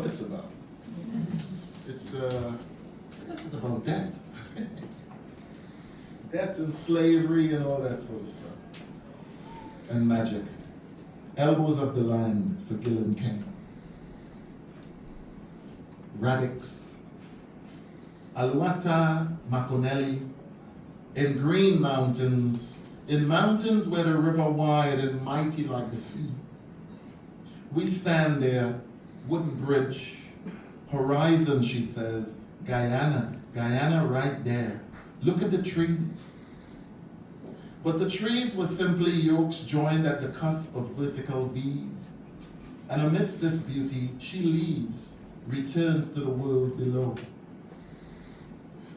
it's about. It's, I guess it's about debt. Debt and slavery and all that sort of stuff. And magic. Elbows of the Land for Gillen King. Radix. Aluata Makonelli. In green mountains, in mountains where the river wide and mighty like the sea. We stand there, wooden bridge, horizon, she says, Guyana, Guyana right there. Look at the trees. But the trees were simply yokes joined at the cusp of vertical V's. And amidst this beauty, she leaves, returns to the world below.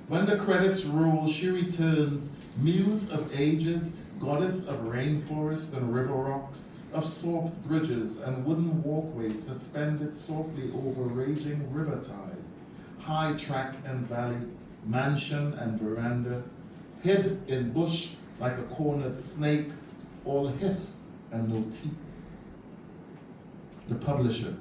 When the credits roll, she returns, muse of ages, goddess of rainforest and river rocks, of soft bridges and wooden walkways suspended softly over raging river tide, high track and valley, mansion and veranda, hid in bush like a cornered snake, all hiss and no teeth. The publisher.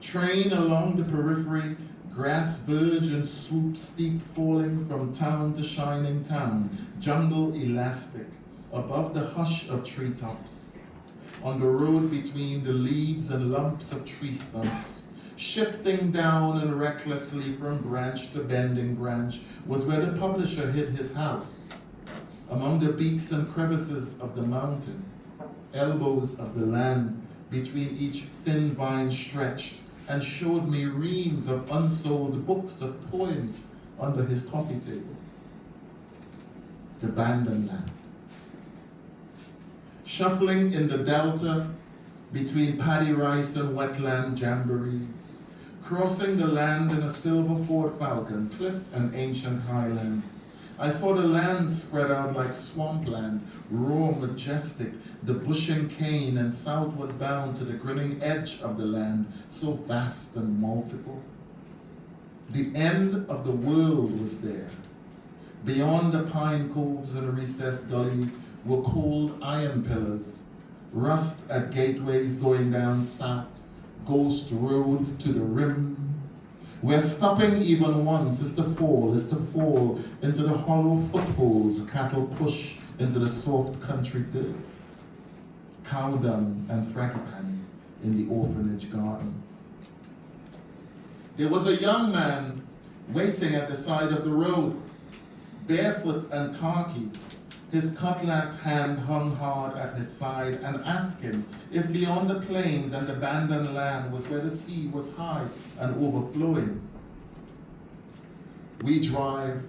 Train along the periphery, grass verge and swoop steep falling from town to shining town, jungle elastic, above the hush of treetops. On the road between the leaves and lumps of tree stumps, shifting down and recklessly from branch to bending branch, was where the publisher hid his house. Among the peaks and crevices of the mountain, elbows of the land between each thin vine stretched, and showed me reams of unsold books of poems under his coffee table. The Bandon Land. Shuffling in the delta between paddy rice and wetland jamborees, crossing the land in a silver Ford Falcon, cliff and ancient highland. I saw the land spread out like swampland, raw, majestic, the bush and cane, and southward bound to the grinning edge of the land, so vast and multiple. The end of the world was there. Beyond the pine coves and recessed gullies were cold iron pillars, rust at gateways going down south, ghost road to the rim. Where stopping even once is to fall into the hollow footholds cattle push into the soft country dirt. Cow dung and frangipani in the orphanage garden. There was a young man waiting at the side of the road, barefoot and khaki, his cutlass hand hung hard at his side, and asked him if beyond the plains and the Bandon Land was where the sea was high and overflowing. We drive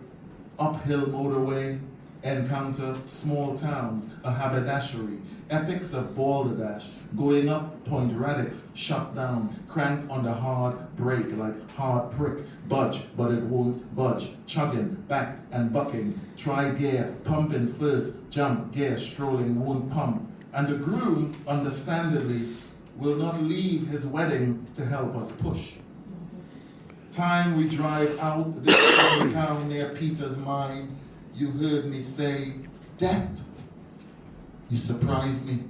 uphill motorway, encounter small towns, a haberdashery, epics of balderdash, going up Point Radix, shut down, crank on the hard brake like hard prick, budge, but it won't budge, chugging, back and bucking, try gear, pumping first, jump, gear, strolling, won't pump, and the groom, understandably, will not leave his wedding to help us push. Time we drive out this town near Peter's mine, you heard me say, "That, you surprise me."